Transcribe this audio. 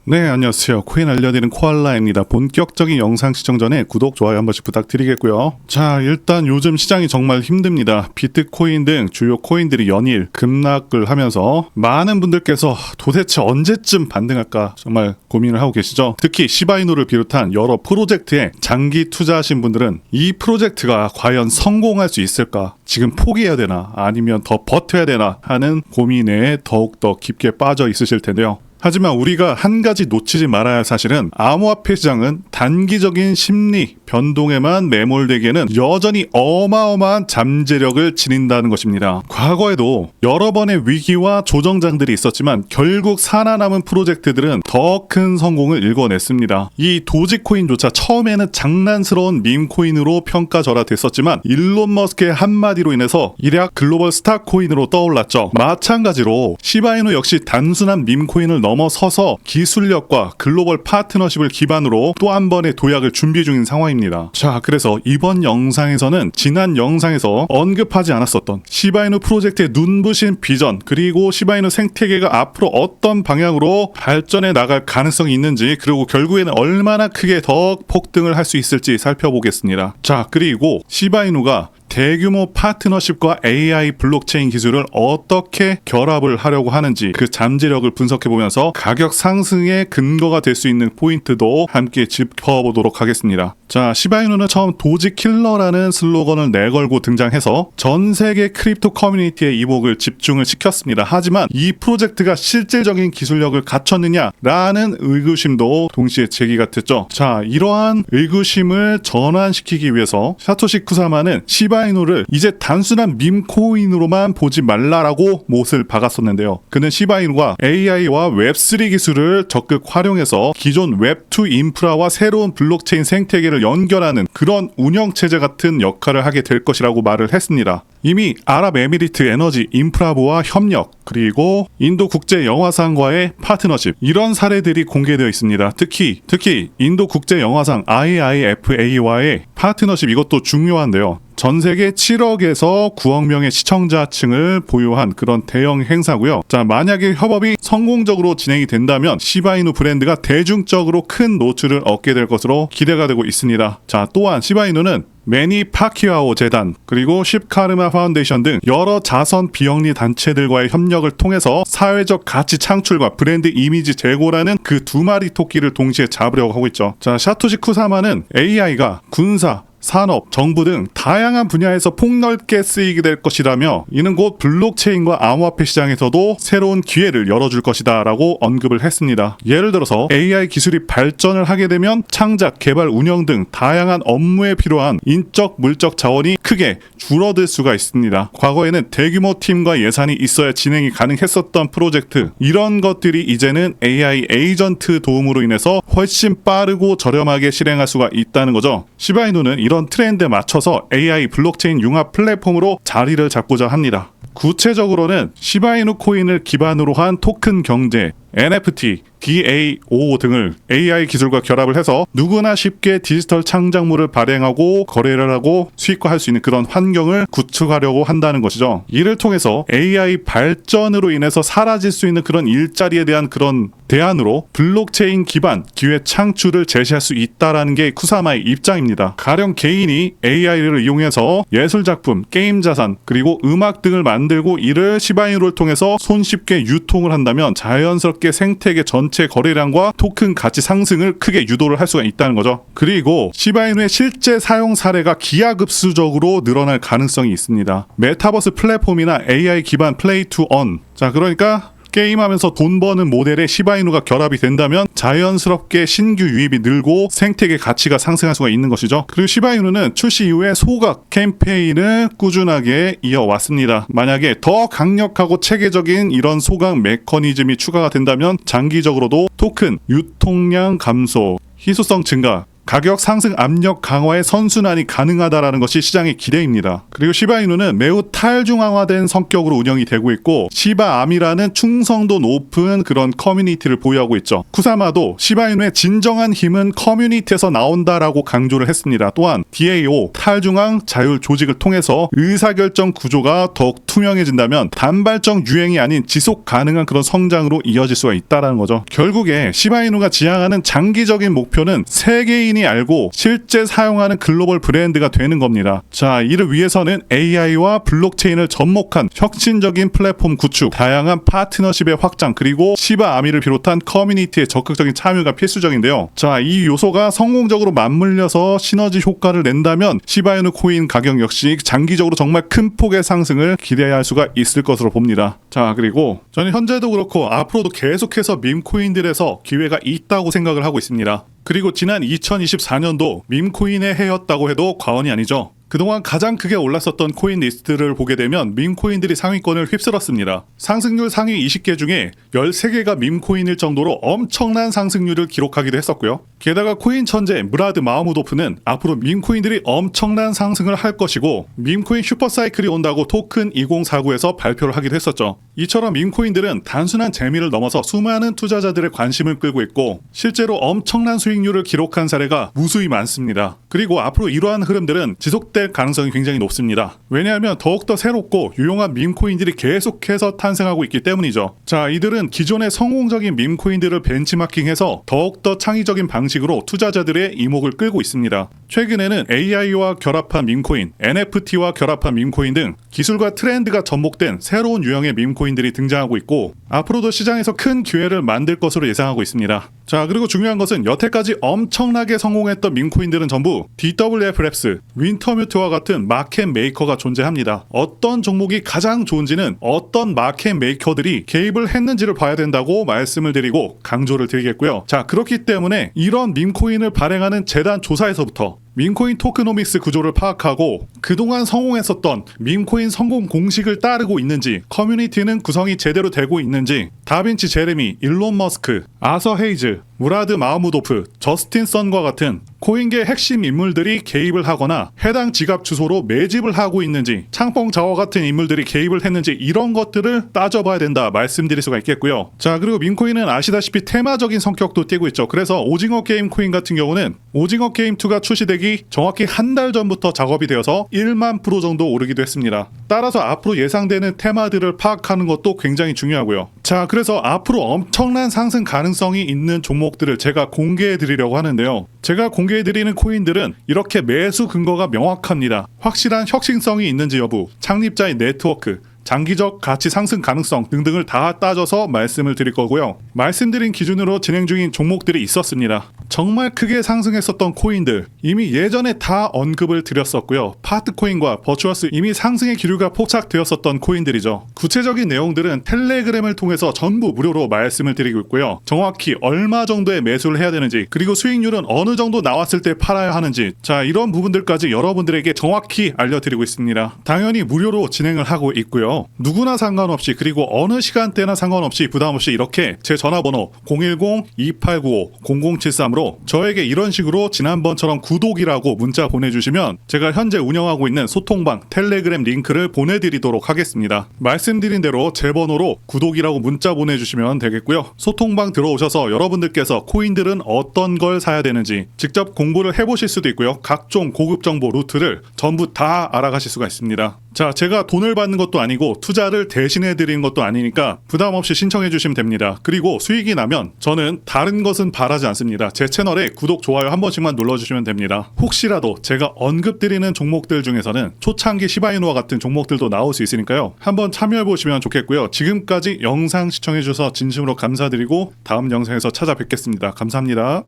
네, 안녕하세요. 코인 알려드리는 코알라입니다. 본격적인 영상 시청 전에 구독, 좋아요 한 번씩 부탁드리겠고요. 자, 일단 요즘 시장이 정말 힘듭니다. 비트코인 등 주요 코인들이 연일 급락을 하면서 많은 분들께서 도대체 언제쯤 반등할까 정말 고민을 하고 계시죠. 특히 시바이누를 비롯한 여러 프로젝트에 장기 투자하신 분들은 이 프로젝트가 과연 성공할 수 있을까? 지금 포기해야 되나? 아니면 더 버텨야 되나? 하는 고민에 더욱더 깊게 빠져 있으실 텐데요. 하지만 우리가 한 가지 놓치지 말아야 할 사실은 암호화폐 시장은 단기적인 심리 변동에만 매몰되기에는 여전히 어마어마한 잠재력을 지닌다는 것입니다. 과거에도 여러 번의 위기와 조정장들이 있었지만 결국 살아남은 프로젝트들은 더 큰 성공을 일궈냈습니다. 이 도지코인조차 처음에는 장난스러운 밈코인으로 평가절하됐었지만 일론 머스크의 한마디로 인해서 일약 글로벌 스타코인으로 떠올랐죠. 마찬가지로 시바이누 역시 단순한 밈코인을 넘어서서 기술력과 글로벌 파트너십을 기반으로 또 한 번의 도약을 준비 중인 상황입니다. 자, 그래서 이번 영상에서는 지난 영상에서 언급하지 않았었던 시바이누 프로젝트의 눈부신 비전, 그리고 시바이누 생태계가 앞으로 어떤 방향으로 발전해 나갈 가능성이 있는지, 그리고 결국에는 얼마나 크게 더 폭등을 할 수 있을지 살펴보겠습니다. 자, 그리고 시바이누가 대규모 파트너십과 AI 블록체인 기술을 어떻게 결합을 하려고 하는지 그 잠재력을 분석해보면서 가격 상승의 근거가 될 수 있는 포인트도 함께 짚어보도록 하겠습니다. 자, 시바이누는 처음 도지킬러라는 슬로건을 내걸고 등장해서 전 세계 크립토 커뮤니티의 이목을 집중을 시켰습니다. 하지만 이 프로젝트가 실질적인 기술력을 갖췄느냐라는 의구심도 동시에 제기가 됐죠. 자, 이러한 의구심을 전환시키기 위해서 사토시 쿠사마는 시바이누를 이제 단순한 밈코인으로만 보지 말라라고 못을 박았었는데요. 그는 시바이누가 AI와 웹3 기술을 적극 활용해서 기존 웹2 인프라와 새로운 블록체인 생태계를 연결하는 그런 운영체제 같은 역할을 하게 될 것이라고 말을 했습니다. 이미 아랍에미리트 에너지 인프라부와 협력, 그리고 인도 국제영화상과의 파트너십, 이런 사례들이 공개되어 있습니다. 특히 인도 국제영화상 IIFA와의 파트너십, 이것도 중요한데요. 전 세계 7억에서 9억 명의 시청자층을 보유한 그런 대형 행사고요. 자, 만약에 협업이 성공적으로 진행이 된다면 시바이누 브랜드가 대중적으로 큰 노출을 얻게 될 것으로 기대가 되고 있습니다. 자, 또한 시바이누는 매니 파키아오 재단, 그리고 쉽카르마 파운데이션 등 여러 자선 비영리 단체들과의 협력을 통해서 사회적 가치 창출과 브랜드 이미지 제고라는 그 두 마리 토끼를 동시에 잡으려고 하고 있죠. 자, 사토시 쿠사마는 AI가 군사, 산업, 정부 등 다양한 분야에서 폭넓게 쓰이게 될 것이라며, 이는 곧 블록체인과 암호화폐 시장에서도 새로운 기회를 열어줄 것이다 라고 언급을 했습니다. 예를 들어서 AI 기술이 발전을 하게 되면 창작, 개발, 운영 등 다양한 업무에 필요한 인적, 물적 자원이 크게 줄어들 수가 있습니다. 과거에는 대규모 팀과 예산이 있어야 진행이 가능했었던 프로젝트, 이런 것들이 이제는 AI 에이전트 도움으로 인해서 훨씬 빠르고 저렴하게 실행할 수가 있다는 거죠. 시바이누는 이런 트렌드에 맞춰서 AI 블록체인 융합 플랫폼으로 자리를 잡고자 합니다. 구체적으로는 시바이누 코인을 기반으로 한 토큰 경제, NFT, DAO 등을 AI 기술과 결합을 해서 누구나 쉽게 디지털 창작물을 발행하고 거래를 하고 수익화할 수 있는 그런 환경을 구축하려고 한다는 것이죠. 이를 통해서 AI 발전으로 인해서 사라질 수 있는 그런 일자리에 대한 그런 대안으로 블록체인 기반 기회 창출을 제시할 수 있다라는 게 쿠사마의 입장입니다. 가령 개인이 AI를 이용해서 예술작품, 게임 자산, 그리고 음악 등을 만들고 이를 시바이누를 통해서 손쉽게 유통을 한다면 자연스럽게 생태계 전체 거래량과 토큰 가치 상승을 크게 유도를 할 수가 있다는 거죠. 그리고 시바이누의 실제 사용 사례가 기하급수적으로 늘어날 가능성이 있습니다. 메타버스 플랫폼이나 AI 기반 플레이 투 언, 자, 그러니까 게임하면서 돈 버는 모델에 시바이누가 결합이 된다면 자연스럽게 신규 유입이 늘고 생태계 가치가 상승할 수가 있는 것이죠. 그리고 시바이누는 출시 이후에 소각 캠페인을 꾸준하게 이어왔습니다. 만약에 더 강력하고 체계적인 이런 소각 메커니즘이 추가가 된다면 장기적으로도 토큰 유통량 감소, 희소성 증가, 가격 상승 압력 강화의 선순환이 가능하다라는 것이 시장의 기대입니다. 그리고 시바이누는 매우 탈중앙화된 성격으로 운영이 되고 있고 시바암이라는 충성도 높은 그런 커뮤니티를 보유하고 있죠. 쿠사마도 시바이누의 진정한 힘은 커뮤니티에서 나온다라고 강조를 했습니다. 또한 DAO 탈중앙 자율 조직을 통해서 의사결정 구조가 더욱 투명해진다면 단발적 유행이 아닌 지속 가능한 그런 성장으로 이어질 수가 있다라는 거죠. 결국에 시바이누가 지향하는 장기적인 목표는 세계인이 알고 실제 사용하는 글로벌 브랜드가 되는 겁니다. 자, 이를 위해서는 AI와 블록체인을 접목한 혁신적인 플랫폼 구축, 다양한 파트너십의 확장, 그리고 시바아미를 비롯한 커뮤니티의 적극적인 참여가 필수적인데요. 자, 이 요소가 성공적으로 맞물려서 시너지 효과를 낸다면 시바이누 코인 가격 역시 장기적으로 정말 큰 폭의 상승을 기대할 수가 있을 것으로 봅니다. 자, 그리고 저는 현재도 그렇고 앞으로도 계속해서 밈코인들에서 기회가 있다고 생각을 하고 있습니다. 그리고 지난 2024년도 밈코인의 해였다고 해도 과언이 아니죠. 그동안 가장 크게 올랐었던 코인 리스트를 보게 되면 밈코인들이 상위권을 휩쓸었습니다. 상승률 상위 20개 중에 13개가 밈코인일 정도로 엄청난 상승률을 기록하기도 했었고요. 게다가 코인 천재 무라드 마흐무도프는 앞으로 밈코인들이 엄청난 상승을 할 것이고 밈코인 슈퍼사이클이 온다고 토큰 2049에서 발표를 하기도 했었죠. 이처럼 밈코인들은 단순한 재미를 넘어서 수많은 투자자들의 관심을 끌고 있고 실제로 엄청난 수익률을 기록한 사례가 무수히 많습니다. 그리고 앞으로 이러한 흐름들은 지속될 가능성이 굉장히 높습니다. 왜냐하면 더욱더 새롭고 유용한 밈코인들이 계속해서 탄생하고 있기 때문이죠. 자, 이들은 기존의 성공적인 밈코인들을 벤치마킹해서 더욱더 창의적인 방식으로 투자자들의 이목을 끌고 있습니다. 최근에는 AI와 결합한 밈코인, NFT와 결합한 밈코인 등 기술과 트렌드가 접목된 새로운 유형의 밈코인들이 등장하고 있고 앞으로도 시장에서 큰 기회를 만들 것으로 예상하고 있습니다. 자, 그리고 중요한 것은 여태까지 엄청나게 성공했던 밈코인들은 전부 DWF 랩스, 윈터뮤트와 같은 마켓 메이커가 존재합니다. 어떤 종목이 가장 좋은지는 어떤 마켓 메이커들이 개입을 했는지를 봐야 된다고 말씀을 드리고 강조를 드리겠고요. 자, 그렇기 때문에 이런 밈코인을 발행하는 재단 조사에서부터 밈코인 토크노믹스 구조를 파악하고 그동안 성공했었던 밈코인 성공 공식을 따르고 있는지, 커뮤니티는 구성이 제대로 되고 있는지, 다빈치 제레미, 일론 머스크, 아서 헤이즈, 무라드 마흐무도프, 저스틴 선과 같은 코인계 핵심 인물들이 개입을 하거나 해당 지갑 주소로 매집을 하고 있는지, 창펑 자워 같은 인물들이 개입을 했는지 이런 것들을 따져봐야 된다 말씀드릴 수가 있겠고요. 자, 그리고 밈코인은 아시다시피 테마적인 성격도 띠고 있죠. 그래서 오징어 게임 코인 같은 경우는 오징어 게임 2가 출시되기 정확히 한 달 전부터 작업이 되어서 1만 프로 정도 오르기도 했습니다. 따라서 앞으로 예상되는 테마들을 파악하는 것도 굉장히 중요하고요. 자, 그래서 앞으로 엄청난 상승 가능성이 있는 종목들을 제가 공개해 드리려고 하는데요. 제가 공개해 드리는 코인들은 이렇게 매수 근거가 명확합니다. 확실한 혁신성이 있는지 여부, 창립자의 네트워크, 장기적 가치 상승 가능성 등등을 다 따져서 말씀을 드릴 거고요. 말씀드린 기준으로 진행 중인 종목들이 있었습니다. 정말 크게 상승했었던 코인들 이미 예전에 다 언급을 드렸었고요. 파트코인과 버추어스 이미 상승의 기류가 포착되었었던 코인들이죠. 구체적인 내용들은 텔레그램을 통해서 전부 무료로 말씀을 드리고 있고요. 정확히 얼마 정도의 매수를 해야 되는지, 그리고 수익률은 어느 정도 나왔을 때 팔아야 하는지, 자, 이런 부분들까지 여러분들에게 정확히 알려드리고 있습니다. 당연히 무료로 진행을 하고 있고요. 누구나 상관없이, 그리고 어느 시간대나 상관없이 부담없이 이렇게 제 전화번호 010-2895-0073으로 저에게 이런 식으로 지난번처럼 구독이라고 문자 보내주시면 제가 현재 운영하고 있는 소통방 텔레그램 링크를 보내드리도록 하겠습니다. 말씀드린 대로 제 번호로 구독이라고 문자 보내주시면 되겠고요. 소통방 들어오셔서 여러분들께서 코인들은 어떤 걸 사야 되는지 직접 공부를 해보실 수도 있고요. 각종 고급 정보 루트를 전부 다 알아가실 수가 있습니다. 자, 제가 돈을 받는 것도 아니고 투자를 대신해 드리는 것도 아니니까 부담 없이 신청해 주시면 됩니다. 그리고 수익이 나면 저는 다른 것은 바라지 않습니다. 제 채널에 구독, 좋아요 한 번씩만 눌러주시면 됩니다. 혹시라도 제가 언급드리는 종목들 중에서는 초창기 시바이누와 같은 종목들도 나올 수 있으니까요. 한번 참여해 보시면 좋겠고요. 지금까지 영상 시청해 주셔서 진심으로 감사드리고 다음 영상에서 찾아뵙겠습니다. 감사합니다.